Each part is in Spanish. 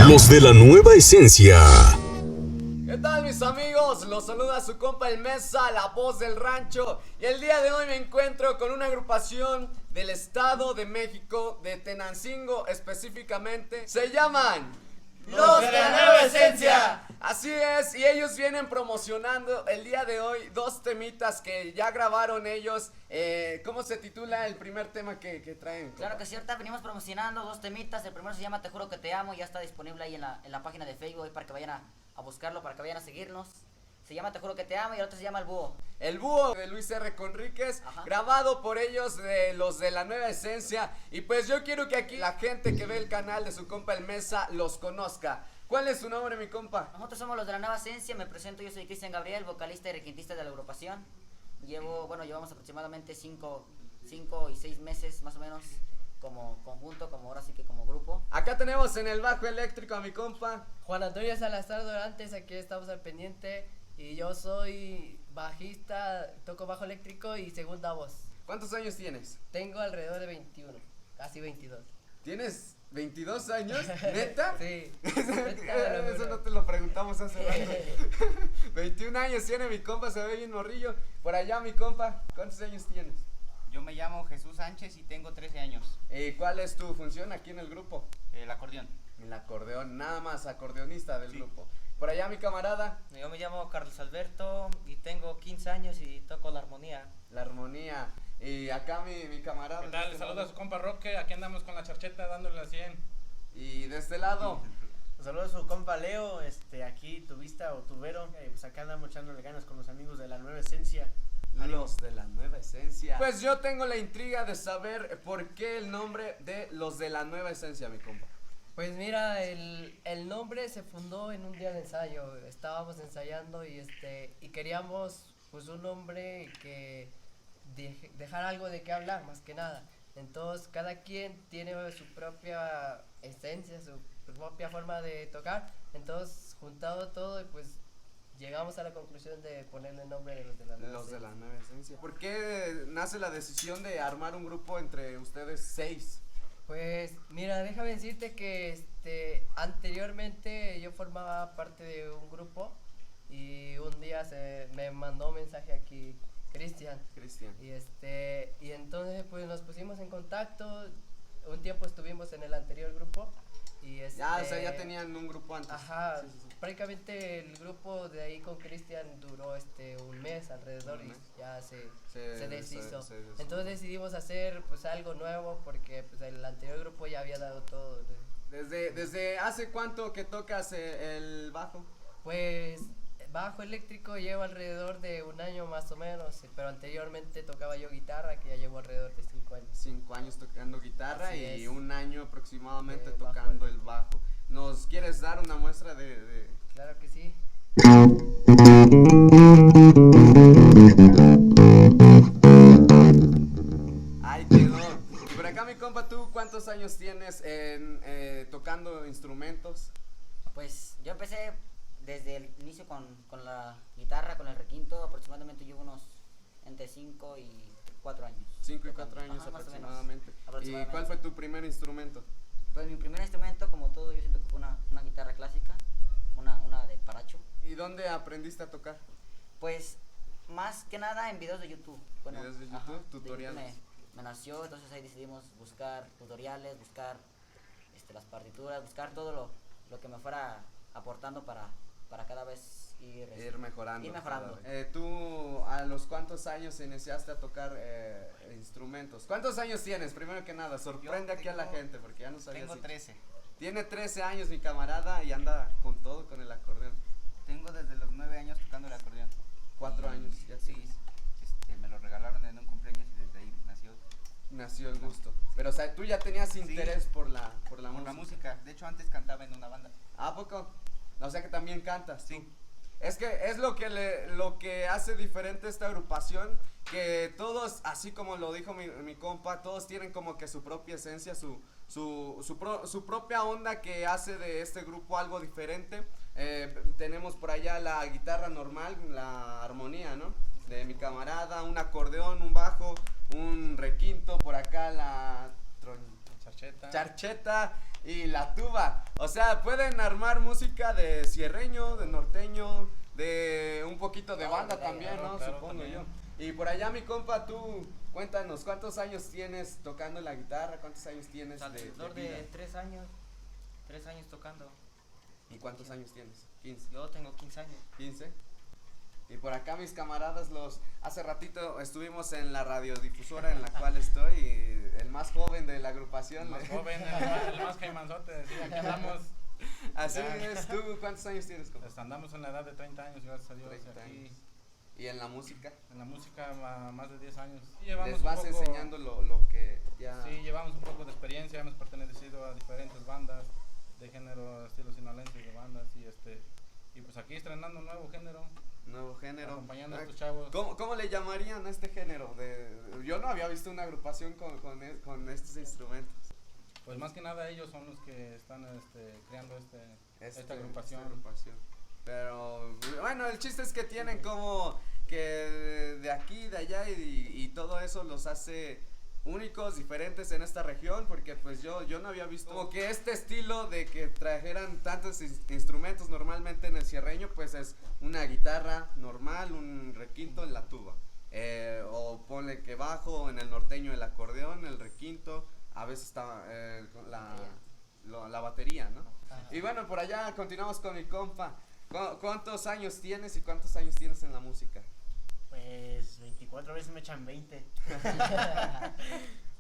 Los de la nueva esencia. ¿Qué tal, mis amigos? Los saluda su compa El Mesa, la voz del rancho. Y el día de hoy me encuentro con una agrupación del Estado de México, de Tenancingo específicamente. Se llaman Los de la Nueva Esencia. Así es, y ellos vienen promocionando el día de hoy dos temitas que ya grabaron ellos. ¿Cómo se titula el primer tema que traen? Claro que sí, ahorita venimos promocionando dos temitas. El primero se llama Te Juro Que Te Amo, ya está disponible ahí en la página de Facebook ahí para que vayan a buscarlo, para que vayan a seguirnos. Se llama Te Juro Que Te Amo y el otro se llama El Búho. El Búho de Luis R. Conríquez, grabado por ellos, de los de la Nueva Esencia. Y pues yo quiero que aquí la gente que ve el canal de su compa El Mesa los conozca. ¿Cuál es su nombre, mi compa? Nosotros somos los de la Nueva Esencia, me presento, yo soy Cristian Gabriel, vocalista y requintista de la agrupación. Llevamos aproximadamente 5 y 6 meses más o menos como conjunto, como ahora sí que como grupo. Acá tenemos en el bajo eléctrico a mi compa Juan Antonio Salazar Dorantes, aquí estamos al pendiente. Y yo soy bajista, toco bajo eléctrico y segunda voz. ¿Cuántos años tienes? Tengo alrededor de 21, casi 22. ¿Tienes 22 años? ¿Neta? Sí. Eso no te lo preguntamos hace rato. 21 años tiene mi compa, se ve bien morrillo. Por allá, mi compa, ¿cuántos años tienes? Yo me llamo Jesús Sánchez y tengo 13 años. ¿Cuál es tu función aquí en el grupo? El acordeón. El acordeón, nada más, acordeonista del grupo. Por allá, mi camarada. Yo me llamo Carlos Alberto y tengo 15 años y toco la armonía. La armonía. Y acá mi camarada. ¿Qué tal? Saludos a su compa Roque, aquí andamos con la charcheta dándole la 100. Y de este lado. Saludos a su compa Leo, aquí tubista o tubero, pues acá andamos echándole ganas con los amigos de la Nueva Esencia. Los de la Nueva Esencia. Pues yo tengo la intriga de saber por qué el nombre de Los de la Nueva Esencia, mi compa. Pues mira, el nombre se fundó en un día de ensayo. Estábamos ensayando y queríamos pues un nombre que dejar algo de qué hablar, más que nada. Entonces cada quien tiene su propia esencia, su propia forma de tocar. Entonces juntado todo y pues llegamos a la conclusión de ponerle el nombre de Los de la Nueva Esencia. Los de la Nueva Esencia. ¿Por qué nace la decisión de armar un grupo entre ustedes 6? Pues mira, déjame decirte que anteriormente yo formaba parte de un grupo y un día me mandó un mensaje aquí Cristian. Y entonces pues nos pusimos en contacto. Un tiempo estuvimos en el anterior grupo y o sea, ya tenían un grupo antes. Ajá, sí. prácticamente el grupo de ahí con Cristian duró un mes alrededor y ya se deshizo. Entonces decidimos hacer pues algo nuevo porque pues el anterior grupo ya había dado todo. ¿Desde hace cuánto que tocas el bajo? Pues bajo eléctrico llevo alrededor de un año más o menos, pero anteriormente tocaba yo guitarra, que ya llevo alrededor de 5 años. 5 años tocando guitarra. Así y es. un año aproximadamente tocando el bajo. ¿Nos quieres dar una muestra de...? Claro que sí. Ahí quedó. Y por acá, mi compa, ¿tú cuántos años tienes tocando instrumentos? Pues yo empecé desde el inicio con la guitarra, con el requinto, aproximadamente llevo unos entre 5 y 4 años. 5 y 4 años. Ajá, aproximadamente. aproximadamente. ¿Y cuál fue tu primer instrumento? Pues mi primer instrumento, como todo, yo siento que fue una guitarra clásica, una de paracho. ¿Y dónde aprendiste a tocar? Pues más que nada en videos de YouTube. ¿Videos de YouTube? ¿Tutoriales? Me nació, entonces ahí decidimos buscar tutoriales, buscar las partituras, buscar todo lo que me fuera aportando para cada vez ir mejorando. ¿Tú a los cuántos años iniciaste a tocar instrumentos? ¿Cuántos años tienes? Primero que nada, sorprende aquí a la gente porque ya no sabía. Tengo 13. Tiene 13 años mi camarada y anda con todo con el acordeón. Tengo desde los 9 años tocando el acordeón. 4 años ya. Sí, me lo regalaron en un cumpleaños y desde ahí nació el gusto. Pero o sea, tú ya tenías interés por la música. De hecho, antes cantaba en una banda. ¿A poco? O sea que también cantas. Sí. ¿Tú? Es que es lo que hace diferente esta agrupación, que todos, así como lo dijo mi compa, todos tienen como que su propia esencia, su propia onda que hace de este grupo algo diferente. Tenemos por allá la guitarra normal, la armonía, ¿no? De mi camarada, un acordeón, un bajo, un requinto, por acá la charcheta, y la tuba. O sea, pueden armar música de cierreño, de norteño, de un poquito de banda también, ¿no? claro, Supongo también. yo. Y por allá, mi compa, tú cuéntanos, ¿cuántos años tienes tocando la guitarra? ¿Cuántos años tienes Alrededor vida? de 3 años tocando. ¿Y cuántos años tienes? 15. Yo tengo 15 años. 15. Y por acá mis camaradas, hace ratito estuvimos en la radiodifusora en la cual estoy, y el más joven de la agrupación. El más joven, el más caimanzote, sí, aquí andamos. Así Ya. es, ¿tú cuántos años tienes, compa? Pues andamos en la edad de 30 años, gracias a Dios. 30 Aquí años. ¿Y en la música? en la música más de 10 años. Sí, llevamos Les vas un poco- enseñando lo que ya... Sí, llevamos un poco de experiencia, hemos pertenecido a diferentes bandas de género, estilos sinaloenses de bandas y pues aquí estrenando un nuevo género, Nuevo género. acompañando a estos chavos. ¿Cómo le llamarían a este género? Yo no había visto una agrupación con estos instrumentos. Pues más que nada ellos son los que están creando esta agrupación. Esta agrupación. Pero bueno, el chiste es que tienen como que de aquí, de allá y todo eso los hace únicos, diferentes en esta región, porque pues yo no había visto como que este estilo de que trajeran tantos instrumentos. Normalmente en el cierreño pues es una guitarra normal, un requinto en la tuba, o ponle que bajo, en el norteño el acordeón, el requinto, a veces está la batería, ¿no? Y bueno, por allá continuamos con mi compa. ¿Cuántos años tienes y cuántos años tienes en la música? Pues 24 veces me echan 20.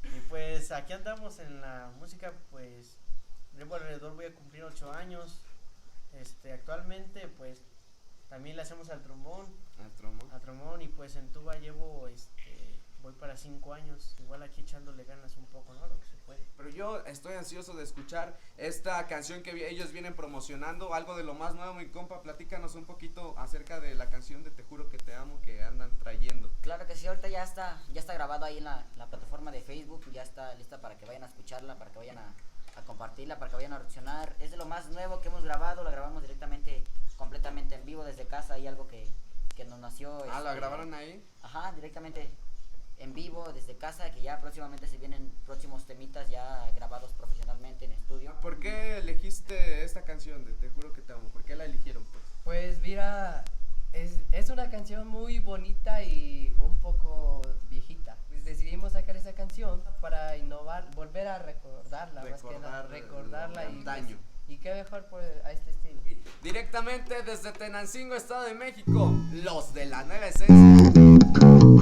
Y pues aquí andamos en la música, pues llevo alrededor, voy a cumplir 8 años. Actualmente pues también le hacemos al trombón, Al trombón. y pues en tuba llevo voy para 5 años, igual aquí echándole ganas un poco, ¿no? Lo que se puede. Pero yo estoy ansioso de escuchar esta canción que ellos vienen promocionando, algo de lo más nuevo, mi compa. Platícanos un poquito acerca de la canción de Te Juro Que Te Amo que andan trayendo. Claro que sí, ahorita ya está grabado ahí en la plataforma de Facebook, ya está lista para que vayan a escucharla, para que vayan a compartirla, para que vayan a reaccionar. Es de lo más nuevo que hemos grabado, la grabamos directamente, completamente en vivo desde casa, y algo que nos nació. ¿La grabaron ahí? Ajá, directamente en vivo desde casa, que ya próximamente se vienen próximos temitas ya grabados profesionalmente en estudio. ¿Por qué elegiste esta canción de Te Juro Que Te Amo? ¿Por qué la eligieron, pues? Pues mira, es una canción muy bonita y un poco viejita. Pues decidimos sacar esa canción para innovar, volver a recordarla, más que nada, recordarla lo de antaño. y qué mejor a este estilo. Directamente desde Tenancingo, Estado de México, los de la Nueva Esencia.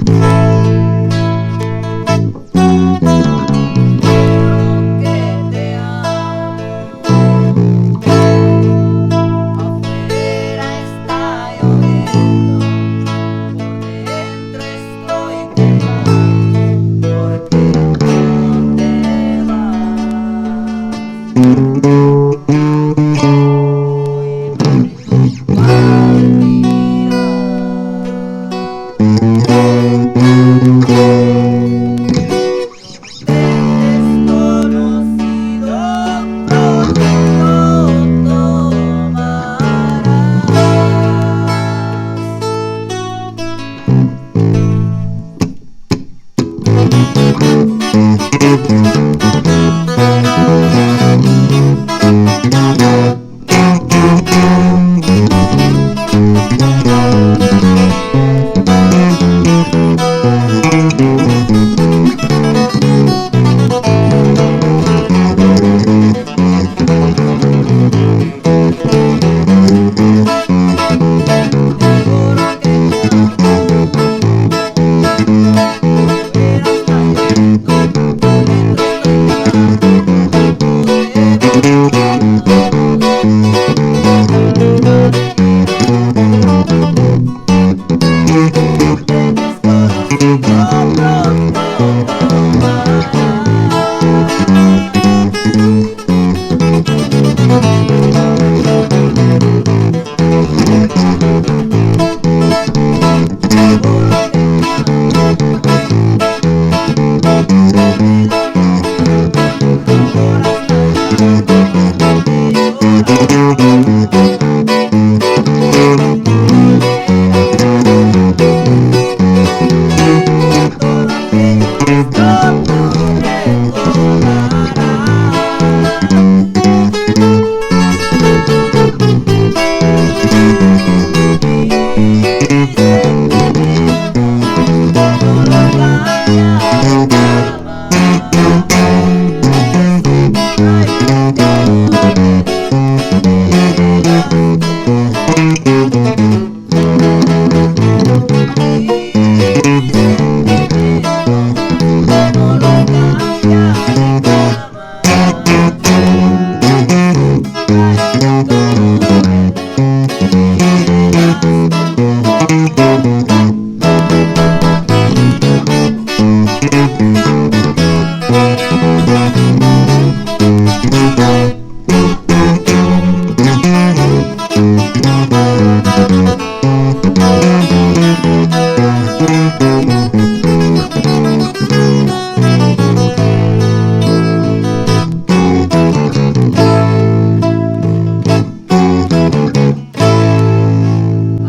Recordarás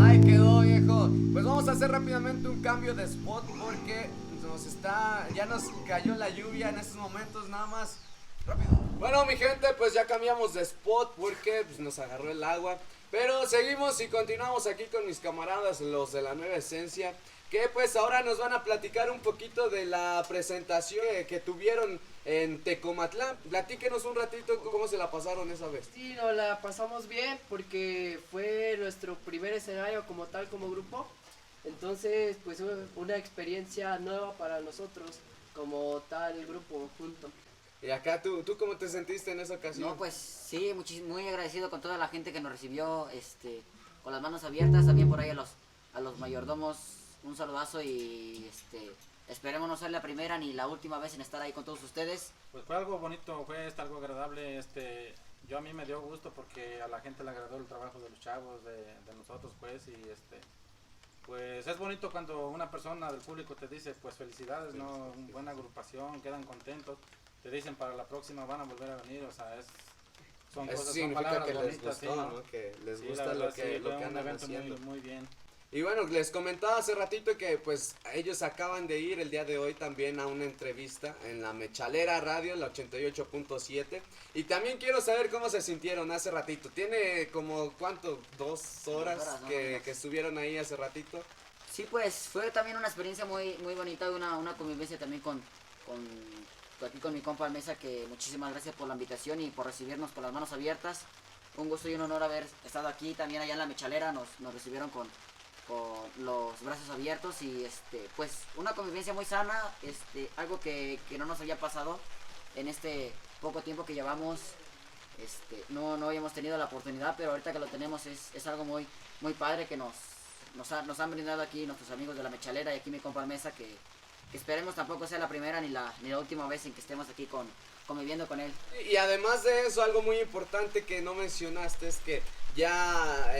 Ay, quedó viejo. Pues vamos a hacer rápidamente un cambio de spot porque ya nos cayó la lluvia en estos momentos nada más. Rápido. Bueno, mi gente, pues ya cambiamos de spot porque pues, nos agarró el agua. Pero seguimos y continuamos aquí con mis camaradas, los de la Nueva Esencia, que pues ahora nos van a platicar un poquito de la presentación que tuvieron en Tecomatlán. Platíquenos un ratito cómo se la pasaron esa vez. Sí, nos la pasamos bien porque fue nuestro primer escenario como tal, como grupo. Entonces, pues una experiencia nueva para nosotros como tal grupo junto. Y acá, ¿tú cómo te sentiste en esa ocasión? No, pues sí, muy agradecido con toda la gente que nos recibió con las manos abiertas. También por ahí a los mayordomos un saludazo y esperemos no ser la primera ni la última vez en estar ahí con todos ustedes. Pues fue algo bonito, fue algo agradable. Yo a mí me dio gusto porque a la gente le agradó el trabajo de los chavos, de nosotros, pues, y pues es bonito cuando una persona del público te dice, pues felicidades, ¿no? Buena agrupación, quedan contentos, te dicen para la próxima van a volver a venir, o sea, son Eso cosas, son significa palabras que les bonitas, gustó, sí, ¿no? Que les Sí, gusta la lo verdad, que, sí, lo fue que un andan evento haciendo. muy bien. Y bueno, les comentaba hace ratito que pues ellos acaban de ir el día de hoy también a una entrevista en la Mechalera Radio, la 88.7. Y también quiero saber cómo se sintieron hace ratito. Tiene como, ¿cuánto? 2 horas ¿no? que estuvieron ahí hace ratito. Sí, pues fue también una experiencia muy bonita, una convivencia también aquí con mi compa Mesa, que muchísimas gracias por la invitación y por recibirnos con las manos abiertas. Un gusto y un honor haber estado aquí, también allá en la Mechalera, nos recibieron con los brazos abiertos y pues una convivencia muy sana, algo que no nos había pasado en este poco tiempo que llevamos. No habíamos tenido la oportunidad, pero ahorita que lo tenemos es algo muy padre que nos han brindado aquí nuestros amigos de la Mechalera y aquí mi compa Mesa, que esperemos tampoco sea la primera ni la última vez en que estemos aquí conviviendo con él. Y además de eso, algo muy importante que no mencionaste es que ya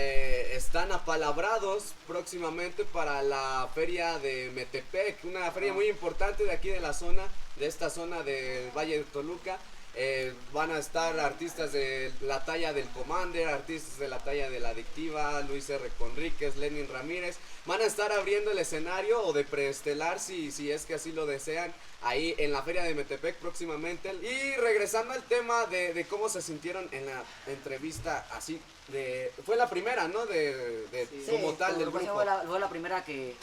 están apalabrados próximamente para la feria de Metepec, una feria muy importante de aquí de esta zona del Valle de Toluca. Van a estar artistas de la talla del Commander, artistas de la talla de la Adictiva, Luis R. Conríquez, Lenin Ramírez. Van a estar abriendo el escenario o de preestelar si es que así lo desean ahí en la feria de Metepec próximamente. Y regresando al tema de cómo se sintieron en la entrevista así, fue la primera, ¿no? Sí, como tal del grupo fue la primera que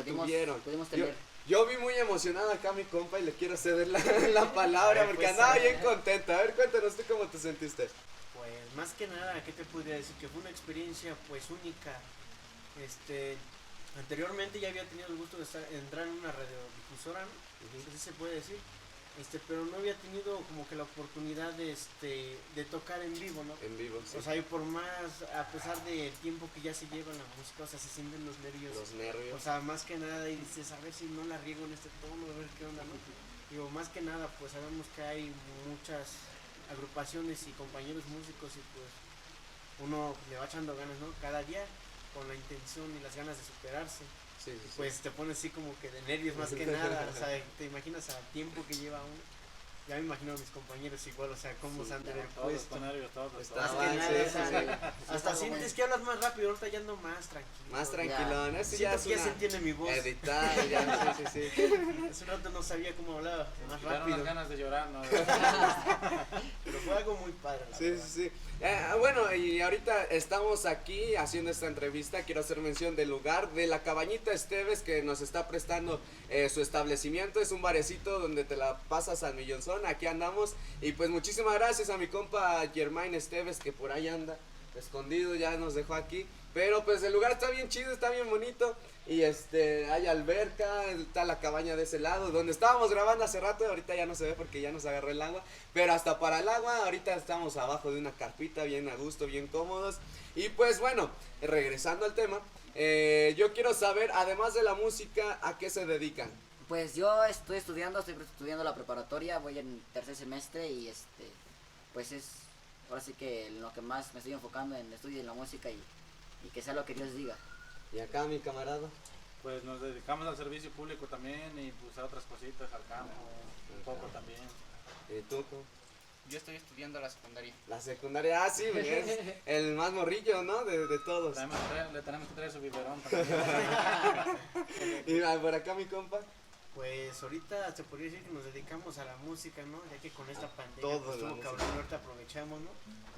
tuvieron. pudimos tener. Yo vi muy emocionado acá a mi compa y le quiero ceder la palabra porque Pues, andaba bien contento. A ver, cuéntanos tú cómo te sentiste. Pues más que nada, ¿qué te podría decir? Que fue una experiencia pues única. Anteriormente ya había tenido el gusto de entrar en una radiodifusora, ¿no? Así se puede decir. Pero no había tenido como que la oportunidad de tocar en vivo, ¿no? En vivo, sí. O sea, y por más, a pesar del tiempo que ya se lleva en la música, o sea, se sienten los nervios. Los nervios. O sea, más que nada, y dices, a ver si no la riego en este tono, a ver qué onda, ¿no? Digo, más que nada, pues sabemos que hay muchas agrupaciones y compañeros músicos y pues uno le va echando ganas, ¿no? Cada día con la intención y las ganas de superarse. Sí, sí, sí. Pues te pones así como que de nervios más que nada, o sea, te imaginas al tiempo que lleva uno. Ya me imagino a mis compañeros igual, o sea, cómo se han de haber Todos puesto. con nervios, todos. Está- Más que nada, sí, o sea, sí, hasta sientes que hablas más rápido, ahorita ya ando más tranquilo. Más tranquilón, eso ya Siento es que ya se una entiende mi voz. editar, ya, sí. Hace un rato no sabía cómo hablaba, más Quedaron rápido. unas ganas de llorar, ¿no? Pero fue algo muy padre, la Sí, verdad. sí. Bueno, y ahorita estamos aquí haciendo esta entrevista. Quiero hacer mención del lugar de la Cabañita Esteves que nos está prestando su establecimiento. Es un barecito donde te la pasas al millonzón. Aquí andamos. Y pues muchísimas gracias a mi compa Germain Esteves que por ahí anda. escondido, ya nos dejó aquí. Pero pues el lugar está bien chido, está bien bonito. Y hay alberca, está la cabaña de ese lado, donde estábamos grabando hace rato, ahorita ya no se ve porque ya nos agarró el agua. Pero hasta para el agua, ahorita estamos abajo de una carpita, bien a gusto, bien cómodos. Y pues bueno, regresando al tema, yo quiero saber, además de la música, ¿a qué se dedican? Pues yo estoy estudiando la preparatoria, voy en tercer semestre y pues es ahora sí que en lo que más me estoy enfocando en el estudio de la música y que sea lo que Dios diga. Y acá mi camarada. Pues nos dedicamos al servicio público también y pues a otras cositas, al campo, un poco también. ¿Y tú? ¿Cómo? Yo estoy estudiando la secundaria. La secundaria, sí, es el más morrillo, ¿no? De todos. Le tenemos que traer su biberón también. Y por acá mi compa. Pues ahorita se podría decir que nos dedicamos a la música, ¿no? Ya que con esta pandemia todo pues la estuvo música. cabrón, ahorita aprovechamos, ¿no?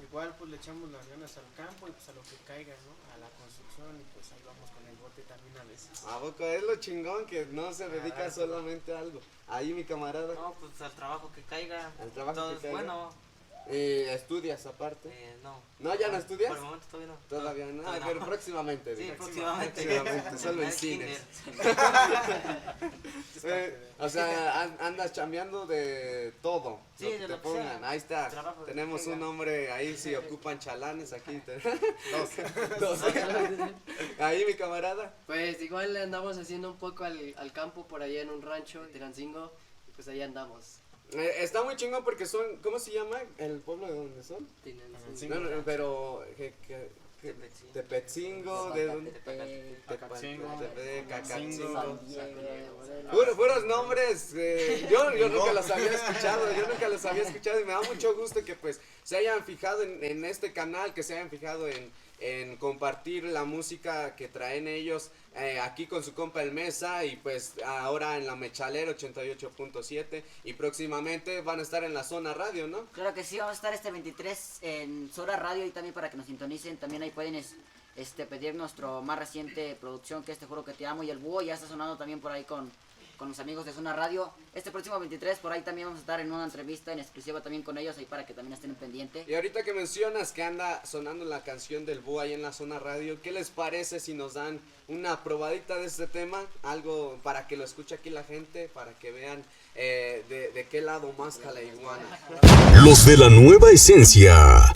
Igual pues le echamos las ganas al campo y pues a lo que caiga, ¿no? A la construcción y pues ahí vamos con el bote también a veces. ¿A poco es lo chingón que no se dedica Claro. solamente a algo? Ahí mi camarada. No, pues al trabajo que caiga. Al trabajo Todo que es caiga. bueno. ¿Estudias aparte? No. ¿No, ya no estudias? Por el momento todavía no. Todavía no, Todavía pero próximamente. Sí, digo. próximamente. Próximamente, solo en El cines. kinder. O sea, andas chambeando de todo. Sí, lo que de te lo que pongan. sea. Ahí está. Trabajo de Tenemos que un caiga. hombre ahí, si ocupan chalanes aquí. Dos. Ahí mi camarada. Pues igual le andamos haciendo un poco al campo por allá en un rancho, Terancingo, y pues ahí andamos. Está muy chingón porque son, ¿cómo se llama el pueblo de donde son? Terancingo. No, no, pero Tepetzingo. Tepetzingo, de dónde? Acatzingo. Cacatzingo. Morelos. Puros nombres, yo nunca los había escuchado, y me da mucho gusto que pues se hayan fijado en este canal, que se hayan fijado en compartir la música que traen ellos aquí con su compa El Mesa, y pues ahora en la Mechalera 88.7, y próximamente van a estar en la Zona Radio, ¿no? Claro que sí, vamos a estar este 23 en Sora Radio y también para que nos sintonicen, también ahí pueden pedir nuestro más reciente producción, que es Te Juro Que Te Amo, y el búho ya está sonando también por ahí con los amigos de Zona Radio. Este próximo 23 por ahí también vamos a estar en una entrevista en exclusiva también con ellos, ahí para que también estén pendientes. Y ahorita que mencionas que anda sonando la canción del Búho ahí en la Zona Radio, ¿qué les parece si nos dan una probadita de este tema? Algo para que lo escuche aquí la gente, para que vean de qué lado más la iguana. Los de la nueva esencia.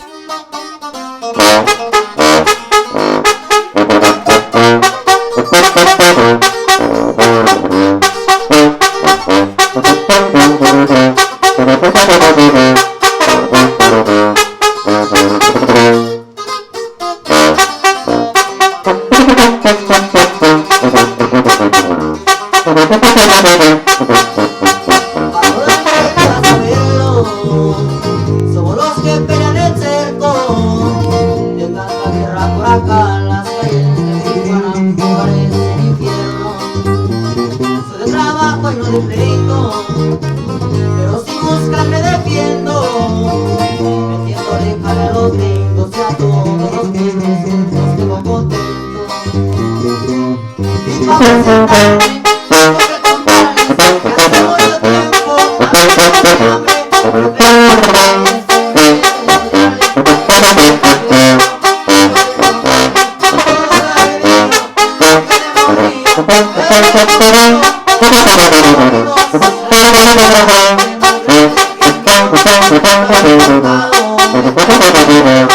Somos los que pelean el cerco, de tanta guerra por acá, las calles de Tijuana parecen infierno. Soy de trabajo y no de pleito, pero sin buscar me defiendo, metiéndole cara a los gringos y a todos los negros, los tengo contentos. Y para presentarme, tengo que contarles que hace mucho tiempo a mí me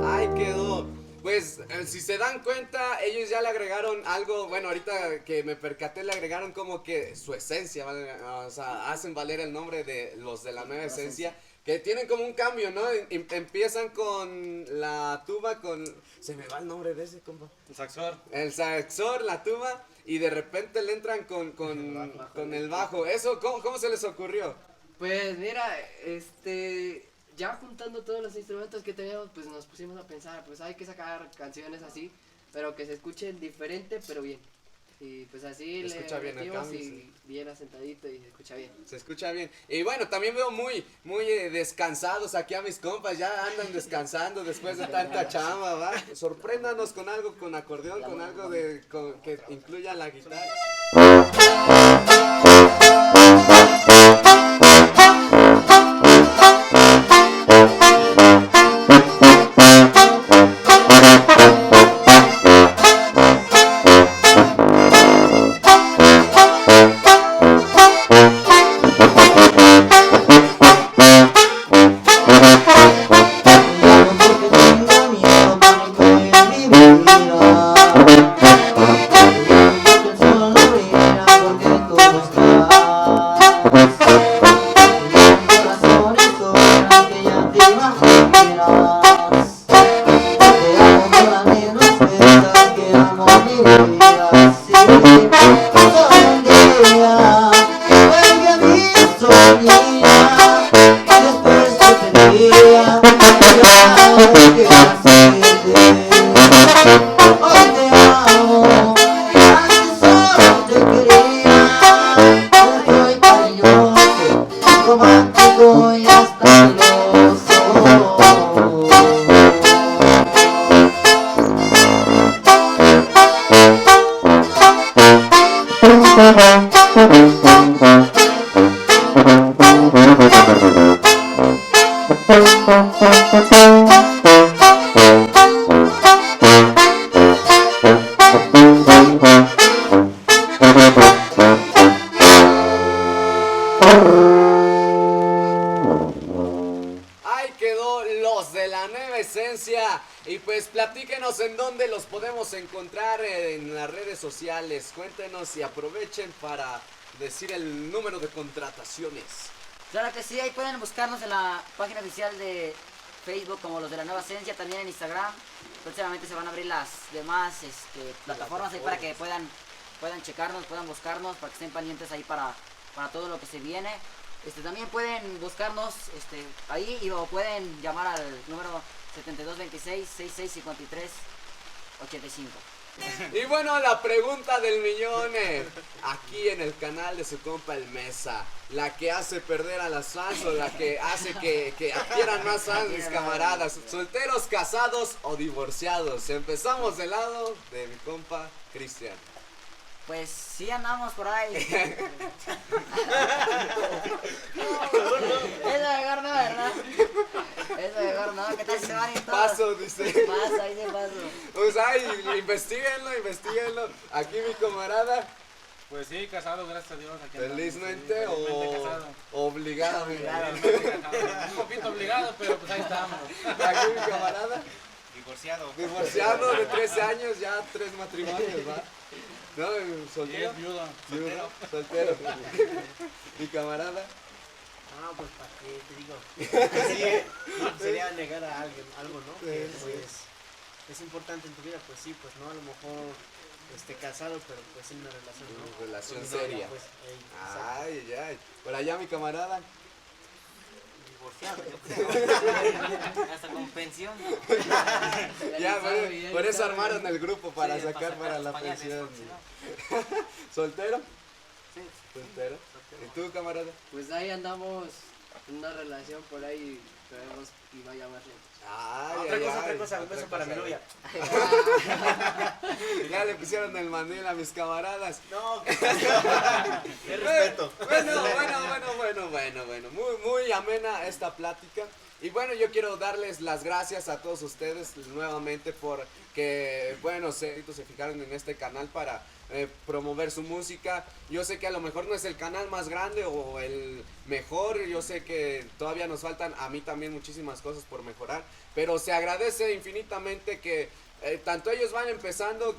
Ay, quedó. Pues si se dan cuenta, ellos ya le agregaron algo, bueno, ahorita que me percaté le agregaron como que su esencia, ¿vale? O sea, hacen valer el nombre de los de la nueva esencia, que tienen como un cambio, ¿no? Empiezan con la tuba, se me va el nombre de ese, compa. El saxor. El saxor, la tuba, y de repente le entran con el bajo. Eso, ¿cómo se les ocurrió? Pues mira, ya juntando todos los instrumentos que teníamos, pues nos pusimos a pensar, pues hay que sacar canciones así, pero que se escuchen diferente, pero bien. Y pues así Se escucha bien el metimos cambio, y sí. bien asentadito y se escucha bien. Se escucha bien. Y bueno, también veo muy descansados aquí a mis compas. Ya andan descansando después de tanta chamba, ¿va? Sorpréndanos con algo con acordeón, con algo que incluya la guitarra. Ahí quedó los de la nueva esencia. Y pues platíquenos en dónde los podemos encontrar en las redes sociales. Cuéntenos y aprovechen para decir el número de contrataciones. Claro que sí, ahí pueden buscarnos en la página oficial de Facebook como los de la nueva esencia, también en Instagram. Próximamente se van a abrir las demás plataformas ahí para que puedan checarnos, puedan buscarnos, para que estén pendientes ahí para todo lo que se viene. También pueden buscarnos ahí o pueden llamar al número 7226-6653-85. Y bueno, la pregunta del millón, aquí en el canal de su compa el Mesa, la que hace perder a las fans o la que hace que adquieran más fans mis camaradas, solteros, casados o divorciados. Empezamos del lado de mi compa Cristian. Pues sí andamos por ahí. Eso mejor no, ¿verdad? Eso mejor no, ¿qué tal si se van y todos? Paso, dice. Paso, ahí se paso. Pues ay, investiguenlo. Aquí mi camarada, Pues sí, casado, gracias a Dios. Aquí felizmente andamos, sí, o felizmente casado. obligado. Felizmente casado. Un poquito obligado, pero pues ahí estamos. Aquí mi camarada, Divorciado. de 13 años, ya 3 matrimonios, ¿va? ¿No? Y ¿Soltero? es viudo. Soltero. Mi camarada. No, pues para qué te digo. Sí, no, sería negar a alguien algo, ¿no? Que Sí, pues es importante en tu vida, pues sí, pues no, a lo mejor casado, pero pues en una relación, ¿no? Una relación Con mi novia, seria. pues, exacto. Ay. Por allá mi camarada. Divorciado, yo creo. Hasta con pensión. Ya, por eso armaron el grupo para Sí, sacar para la pañales, pensión. porque si no- ¿Soltero? Sí. ¿Soltero? ¿Y tú, camarada? Pues ahí andamos en una relación por ahí, esperemos y vaya más lejos. Ay, Otra cosa, un beso para mi novia. Ya le pusieron el mandil a mis camaradas. No, qué respeto. Bueno. Muy amena esta plática. Y bueno, yo quiero darles las gracias a todos ustedes nuevamente por que, bueno, se fijaron en este canal para promover su música. Yo sé que a lo mejor no es el canal más grande o el mejor, yo sé que todavía nos faltan a mí también muchísimas cosas por mejorar, pero se agradece infinitamente que tanto ellos van empezando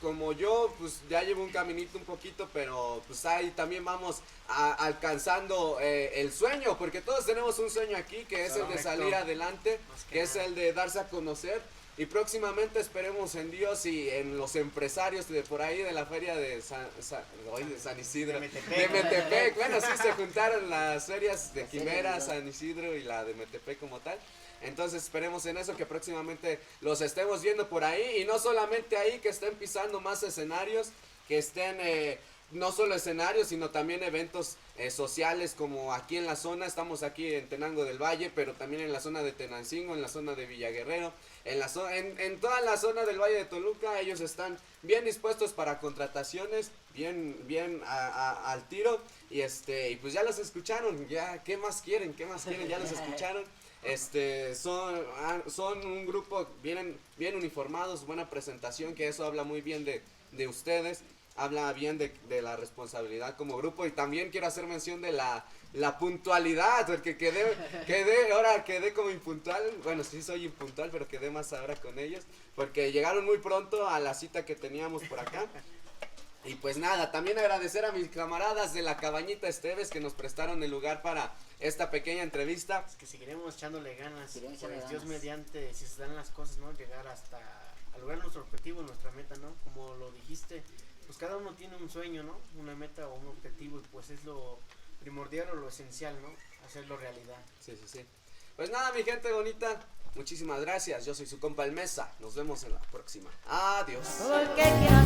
como yo, pues ya llevo un caminito un poquito, pero pues ahí también vamos alcanzando el sueño, porque todos tenemos un sueño aquí, que es el de salir adelante, que es el de darse a conocer. Y próximamente esperemos en Dios y en los empresarios de por ahí de la feria de San Isidro. De Metepec. Bueno, sí se juntaron las ferias de Quimera, San Isidro y la de Metepec como tal. Entonces esperemos en eso, que próximamente los estemos viendo por ahí. Y no solamente ahí, que estén pisando más escenarios. que estén no solo escenarios, sino también eventos sociales, como aquí en la zona. Estamos aquí en Tenango del Valle, pero también en la zona de Tenancingo, en la zona de Villaguerrero, en toda la zona del Valle de Toluca. Ellos están bien dispuestos para contrataciones, bien al tiro, y pues ya los escucharon, ya qué más quieren, ya los escucharon. Son un grupo bien uniformados, buena presentación, que eso habla muy bien de ustedes, habla bien de la responsabilidad como grupo. Y también quiero hacer mención de la puntualidad, porque quedé como impuntual. Bueno, sí soy impuntual, pero quedé más ahora con ellos, porque llegaron muy pronto a la cita que teníamos por acá. Y pues nada, también agradecer a mis camaradas de la Cabañita Esteves, que nos prestaron el lugar para esta pequeña entrevista. Es que seguiremos echándole ganas, Seguiremos pues echándole Dios ganas. mediante, si se dan las cosas, ¿no? Llegar hasta a lograr nuestro objetivo, nuestra meta, ¿no? Como lo dijiste, pues cada uno tiene un sueño, ¿no? Una meta o un objetivo, y pues es lo primordial o lo esencial, ¿no? Hacerlo realidad. Sí. Pues nada, mi gente bonita, muchísimas gracias. Yo soy su compa El Mesa. Nos vemos en la próxima. Adiós. Todo el que quiera